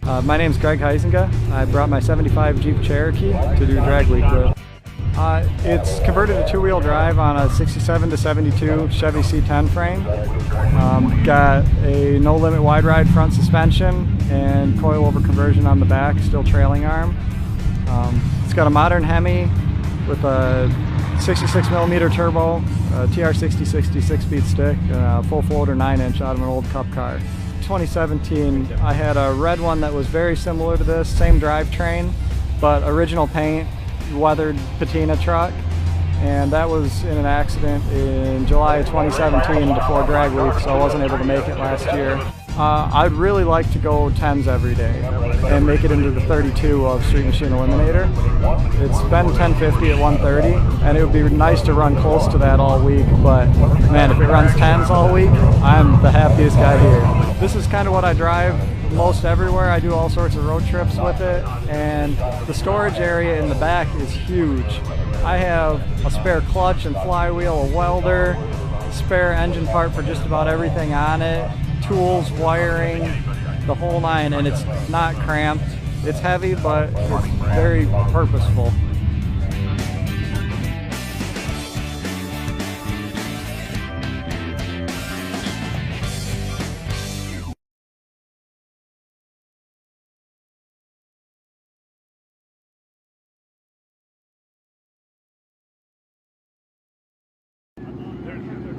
My name's Huizenga. I brought my 75 Jeep Cherokee to do drag week with. It's converted to two-wheel drive on a 67 to 72 Chevy C10 frame. Got a no-limit wide ride front suspension and coilover conversion on the back, still trailing arm. It's got a modern Hemi with a 66mm turbo, a TR6060 6-speed stick, and a full floater 9-inch out of an old Cup car. 2017, I had a red one that was very similar to this, same drivetrain, but original paint, weathered patina truck, and that was in an accident in July of 2017 before drag week, so I wasn't able to make it last year. I'd really like to go 10s every day and make it into the 32 of Street Machine Eliminator. It's been 1050 at 130, and it would be nice to run close to that all week, but man, if it runs 10s all week, I'm the happiest guy here. This is kind of what I drive most everywhere. I do all sorts of road trips with it, and the storage area in the back is huge. I have a spare clutch and flywheel, a welder, a spare engine part for just about everything on it, tools, wiring, the whole nine, and it's not cramped. It's heavy, but it's very purposeful.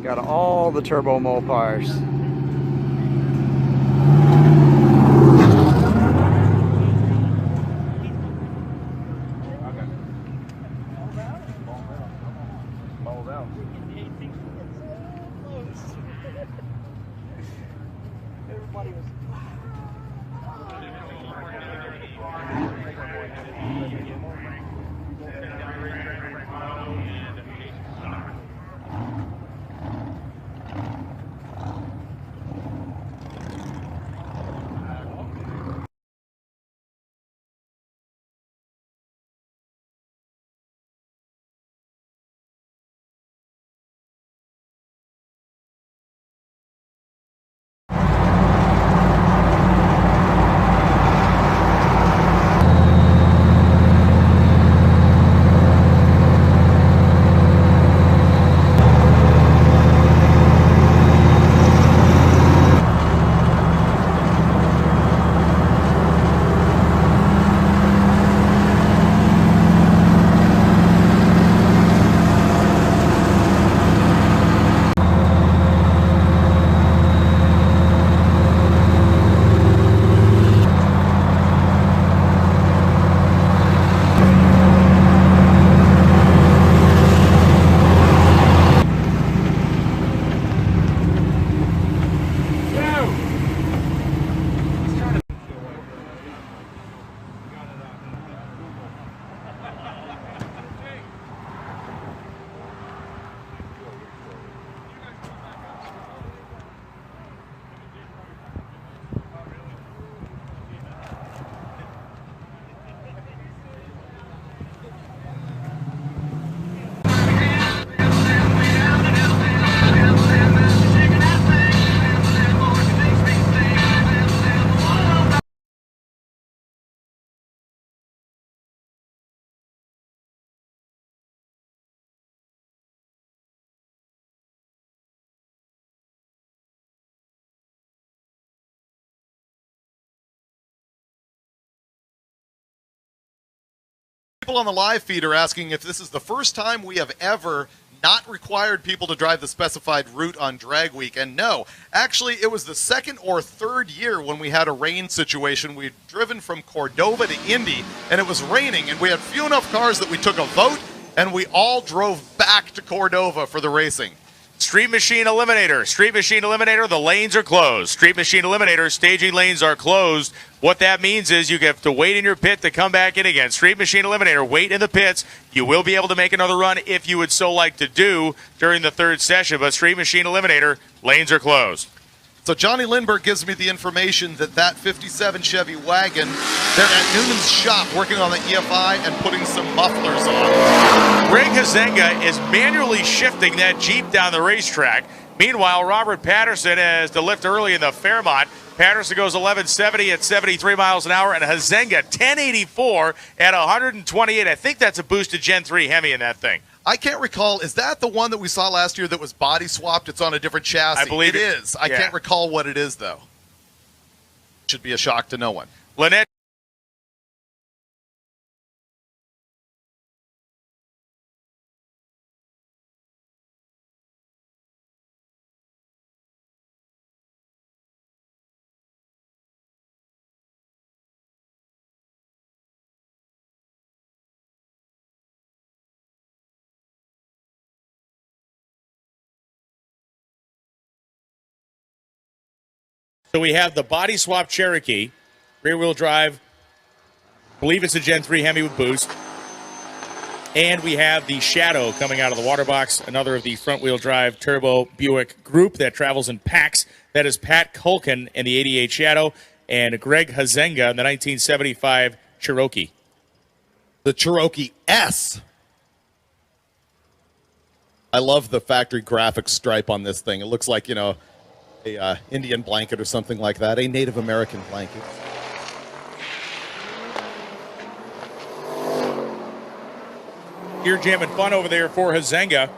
Got all the turbo Mopars. Everybody was. People on the live feed are asking if this is the first time we have ever not required people to drive the specified route on drag week. And no, actually it was the second or third year when we had a rain situation. We'd driven from Cordova to Indy and it was raining and we had few enough cars that we took a vote and we all drove back to Cordova for the racing. Street Machine Eliminator. Street Machine Eliminator, the lanes are closed. Street Machine Eliminator, staging lanes are closed. What that means is you have to wait in your pit to come back in again. Street Machine Eliminator, wait in the pits. You will be able to make another run if you would so like to do during the third session, but Street Machine Eliminator, lanes are closed. So Johnny Lindbergh gives me the information that 57 Chevy wagon, they're at Noonan's shop working on the EFI and putting some mufflers on. Greg Huizenga is manually shifting that Jeep down the racetrack. Meanwhile, Robert Patterson has the lift early in the Fairmont. Patterson goes 1170 at 73 miles an hour, and Huizenga 1084 at 128. I think that's a boosted Gen 3 Hemi in that thing. I can't recall. Is that the one that we saw last year that was body swapped? It's on a different chassis. I believe it is. I can't recall what it is, though. Should be a shock to no one. Lynette. So we have the body swap Cherokee, rear-wheel drive, I believe it's a Gen 3 Hemi with boost. And we have the Shadow coming out of the water box, another of the front-wheel drive turbo Buick group that travels in packs. That is Pat Culkin in the 88 Shadow and Greg Huizenga in the 1975 Cherokee. The Cherokee S. I love the factory graphics stripe on this thing. It looks like, a Indian blanket or something like that, a Native American blanket. Gear jamming fun over there for Huizenga.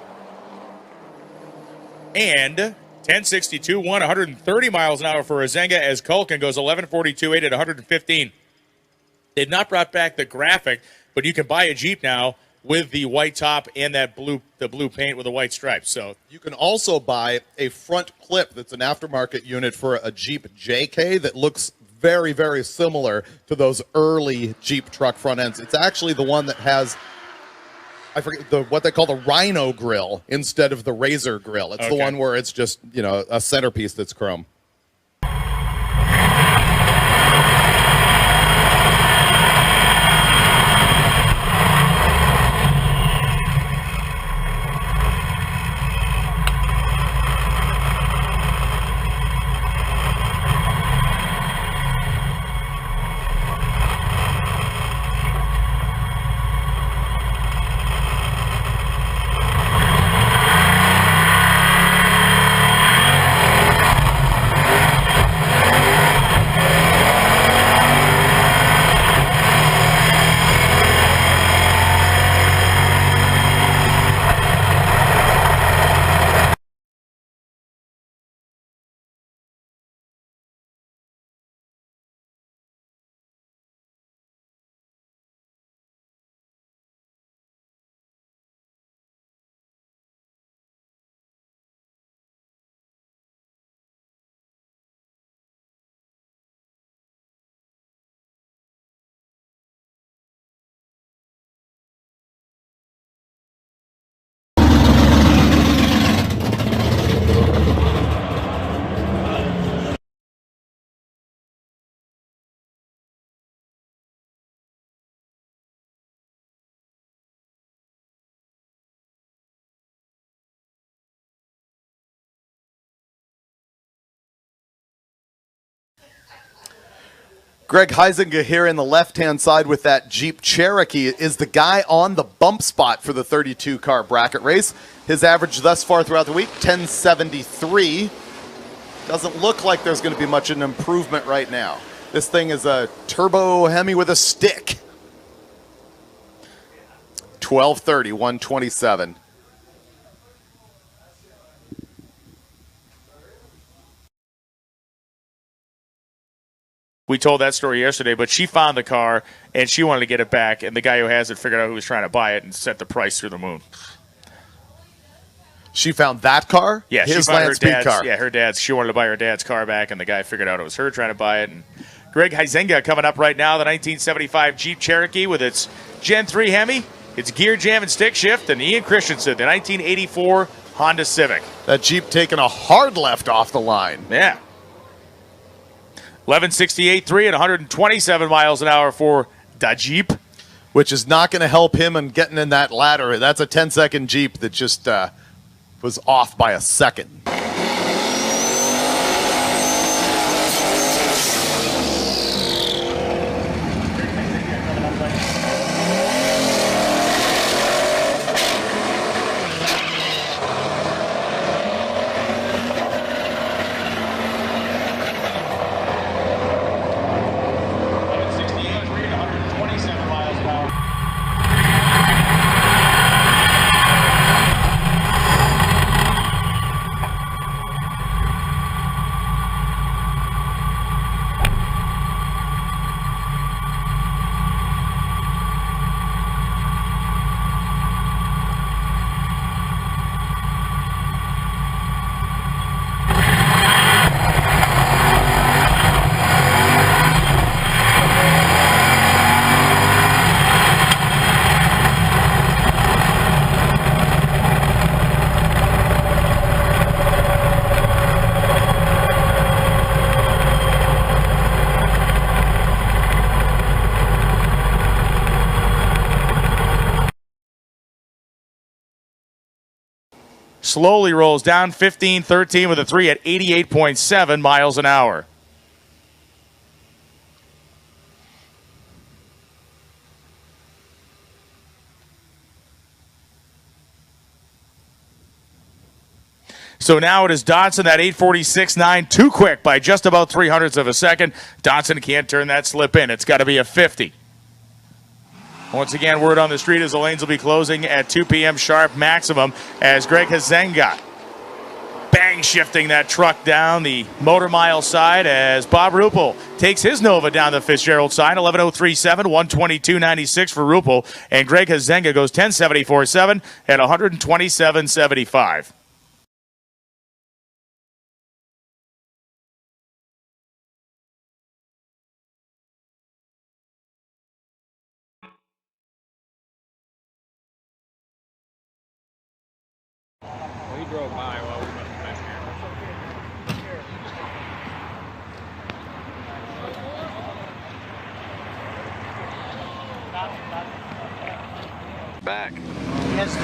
And 1062, 130 miles an hour for Huizenga as Culkin goes 1142.8 at 115. They've not brought back the graphic, but you can buy a Jeep now with the white top and that blue paint with the white stripes. So you can also buy a front clip that's an aftermarket unit for a Jeep JK that looks very, very similar to those early Jeep truck front ends. It's actually the one that has, I forget what they call the Rhino grill instead of the Razor grill. It's the one where it's just, a centerpiece that's chrome. Greg Huizenga here in the left-hand side with that Jeep Cherokee is the guy on the bump spot for the 32-car bracket race. His average thus far throughout the week, 1073. Doesn't look like there's going to be much of an improvement right now. This thing is a turbo Hemi with a stick. 1230, 127. we told that story yesterday, but she found the car and she wanted to get it back, and the guy who has it figured out who was trying to buy it and set the price through the moon. She found that car? Yeah, his she found Land Speed car. Yeah, her dad's. She wanted to buy her dad's car back, and the guy figured out it was her trying to buy it. And Greg Huizenga coming up right now, the 1975 Jeep Cherokee with its Gen 3 Hemi, its gear jam and stick shift, and Ian Christensen, the 1984 Honda Civic. That Jeep taking a hard left off the line. Yeah. 1168.3 at 127 miles an hour for the Jeep. Which is not going to help him in getting in that ladder. That's a 10-second Jeep that just was off by a second. slowly rolls down 15-13 with a 3 at 88.7 miles an hour. So now it is Dodson, that 8:46.9, too quick by just about 0.03 of a second. Dodson can't turn that slip in. It's got to be a 50. Once again, word on the street is the lanes will be closing at 2 p.m. sharp maximum as Greg Huizenga bang shifting that truck down the motor mile side as Bob Ruppel takes his Nova down the Fitzgerald side. 11:03.7, 122.96 for Ruppel, and Greg Huizenga goes 10:74.7 at 127.75. He drove by while we must have been here. Back. Yes,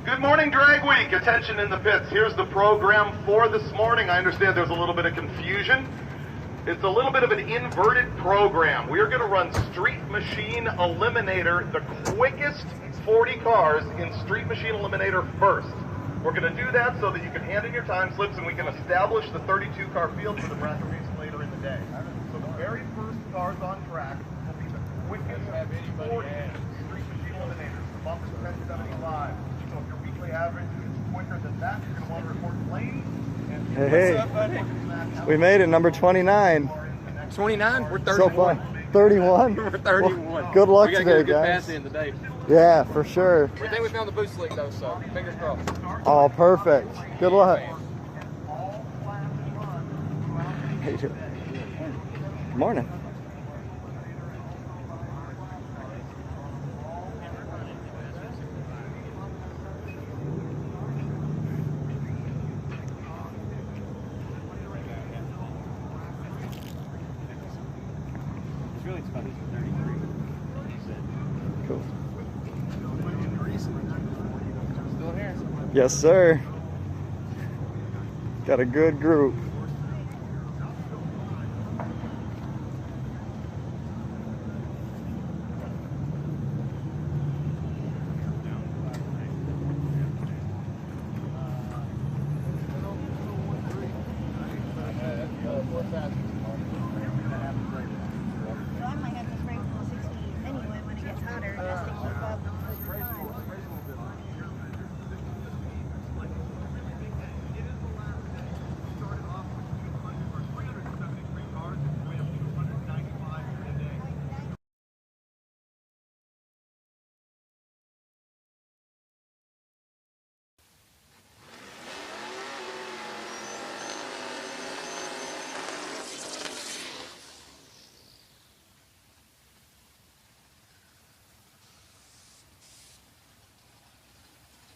Good morning, Drag Week. Attention in the pits. Here's the program for this morning. I understand there's a little bit of confusion. It's a little bit of an inverted program. We are going to run Street Machine Eliminator, the quickest 40 cars in Street Machine Eliminator first. We're going to do that so that you can hand in your time slips and we can establish the 32-car field for the bracket race later in the day. So the very first cars on track will be the quickest 40 Street Machine Eliminators. The bumper's 1075. So if your weekly average is quicker than that, you're going to want to report lane. Hey, we made it, number 29. 29? We're 31. So fun. 31? We're 31. Well, good luck we today, get guys. pass in today. Yeah, for sure. We think we found the boost leak though, so fingers crossed. Oh, perfect. Good luck. How you doing? Good morning. Cool. Still here. Yes, sir. Got a good group. I might have to spring from 60 anyway when it gets hotter, just to keep up with the time.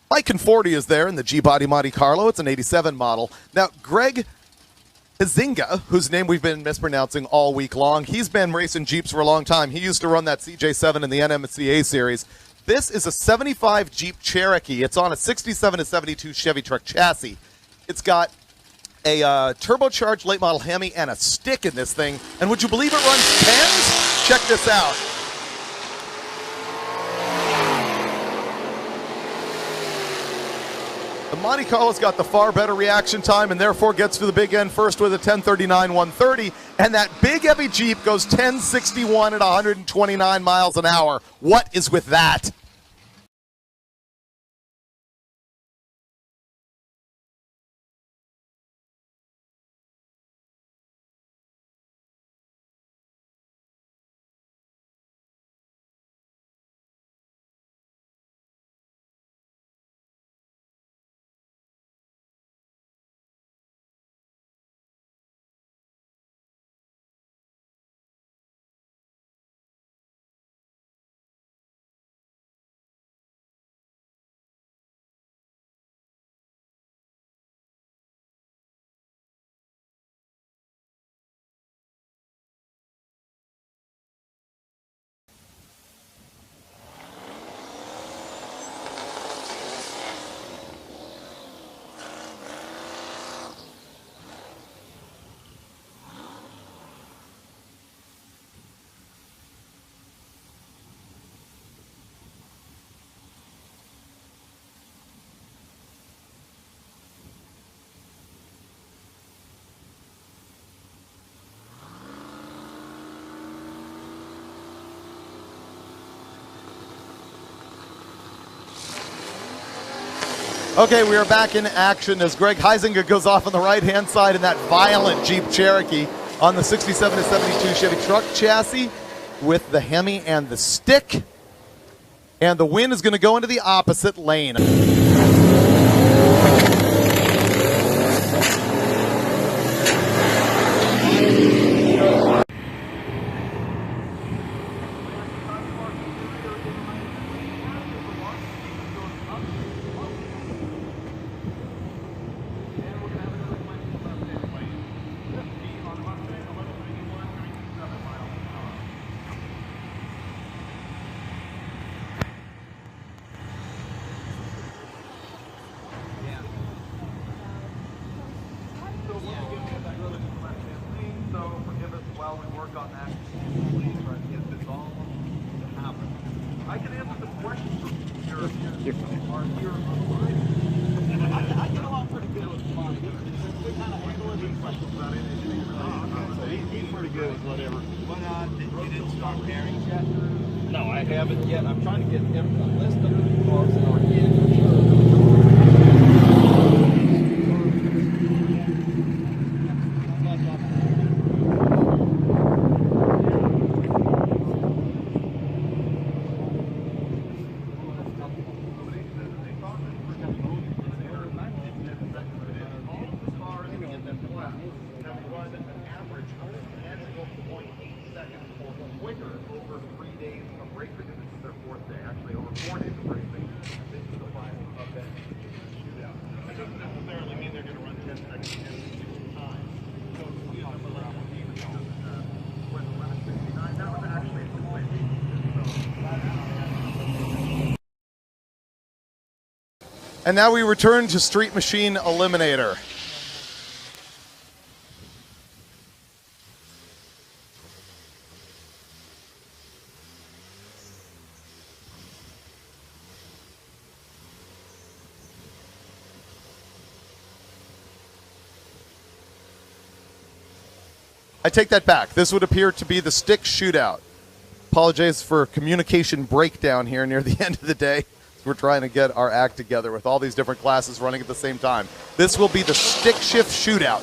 Mike Conforti is there in the G-Body Monte Carlo. It's an 87 model. Now, Greg Huizenga, whose name we've been mispronouncing all week long, he's been racing Jeeps for a long time. He used to run that CJ7 in the NMCA series. This is a 75 Jeep Cherokee. It's on a 67 to 72 Chevy truck chassis. It's got a turbocharged late model Hemi and a stick in this thing. And would you believe it runs 10s? Check this out. The Monte Carlo's got the far better reaction time and therefore gets to the big end first with a 1039 130. And that big heavy Jeep goes 1061 at 129 miles an hour. What is with that? Okay, we are back in action as Greg Huizenga goes off on the right-hand side in that violent Jeep Cherokee on the 67 to 72 Chevy truck chassis with the Hemi and the stick. And the wind is going to go into the opposite lane. I can answer the questions from your I get along pretty good with Monty. We kind of handle these questions about anything. So he's pretty good with whatever. But you didn't start pairings yet? No, I haven't yet. I'm trying to get a list of the cars in our head for sure. And now we return to Street Machine Eliminator. I take that back. This would appear to be the stick shootout. Apologize for communication breakdown here near the end of the day. We're trying to get our act together with all these different classes running at the same time. This will be the stick shift shootout.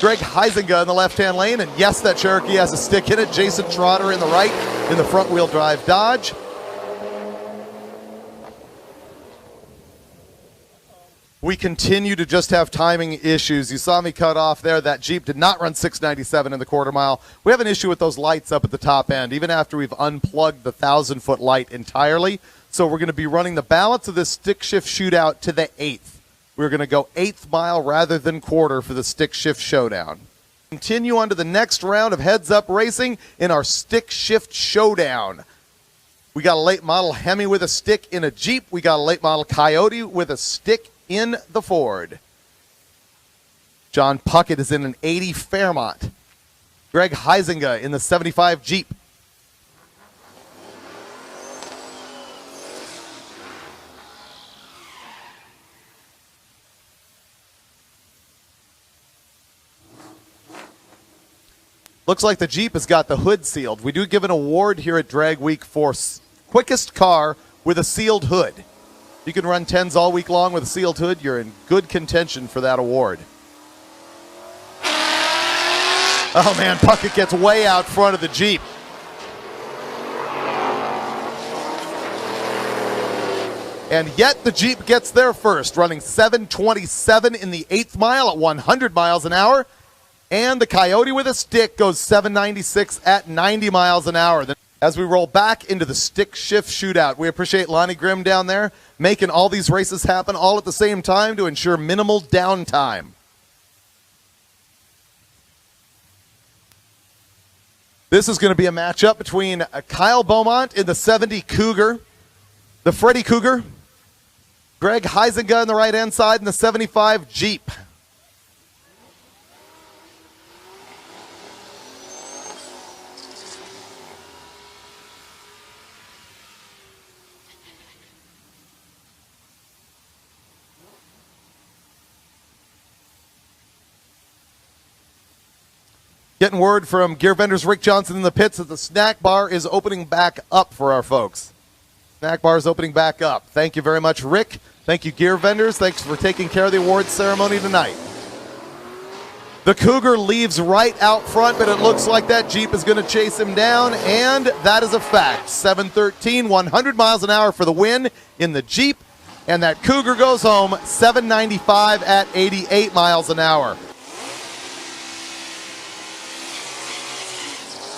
Greg Huizenga in the left-hand lane, and yes, that Cherokee has a stick in it. Jason Trotter in the right in the front-wheel drive Dodge. We continue to just have timing issues. You saw me cut off there. That Jeep did not run 697 in the quarter mile. We have an issue with those lights up at the top end, even after we've unplugged the 1,000-foot light entirely. So we're going to be running the balance of this stick shift shootout to the 8th. We're going to go 8th mile rather than quarter for the stick shift showdown. Continue on to the next round of heads-up racing in our stick shift showdown. We got a late model Hemi with a stick in a Jeep. We got a late model Coyote with a stick in the Ford. John Puckett is in an 80 Fairmont. Greg Huizenga in the 75 Jeep. Looks like the Jeep has got the hood sealed. We do give an award here at Drag Week for quickest car with a sealed hood. You can run 10s all week long with a sealed hood. You're in good contention for that award. Oh, man, Puckett gets way out front of the Jeep. And yet the Jeep gets there first, running 7:27 in the 8th mile at 100 miles an hour. And the Coyote with a stick goes 7:96 at 90 miles an hour. As we roll back into the stick shift shootout, we appreciate Lonnie Grimm down there making all these races happen all at the same time to ensure minimal downtime. This is going to be a matchup between Kyle Beaumont in the 70 Cougar, the Freddie Cougar, Greg Huizenga on the right-hand side in the 75 Jeep. Getting word from gear vendors Rick Johnson in the pits that the snack bar is opening back up for our folks. Snack bar is opening back up. Thank you very much, Rick. Thank you, gear vendors. Thanks for taking care of the awards ceremony tonight. The Cougar leaves right out front, but it looks like that Jeep is going to chase him down, and that is a fact. 713, 100 miles an hour for the win in the Jeep, and that Cougar goes home 795 at 88 miles an hour.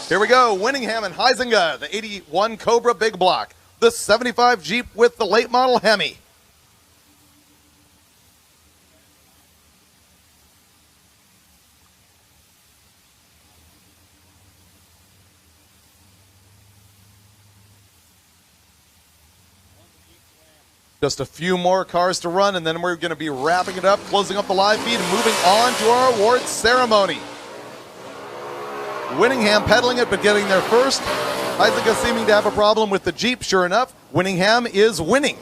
Here we go, Winningham and Huizenga, the 81 Cobra Big Block, the 75 Jeep with the late model Hemi. Just a few more cars to run, and then we're going to be wrapping it up, closing up the live feed, and moving on to our awards ceremony. Winningham pedaling it, but getting there first. Huizenga seeming to have a problem with the Jeep. Sure enough, Winningham is winning.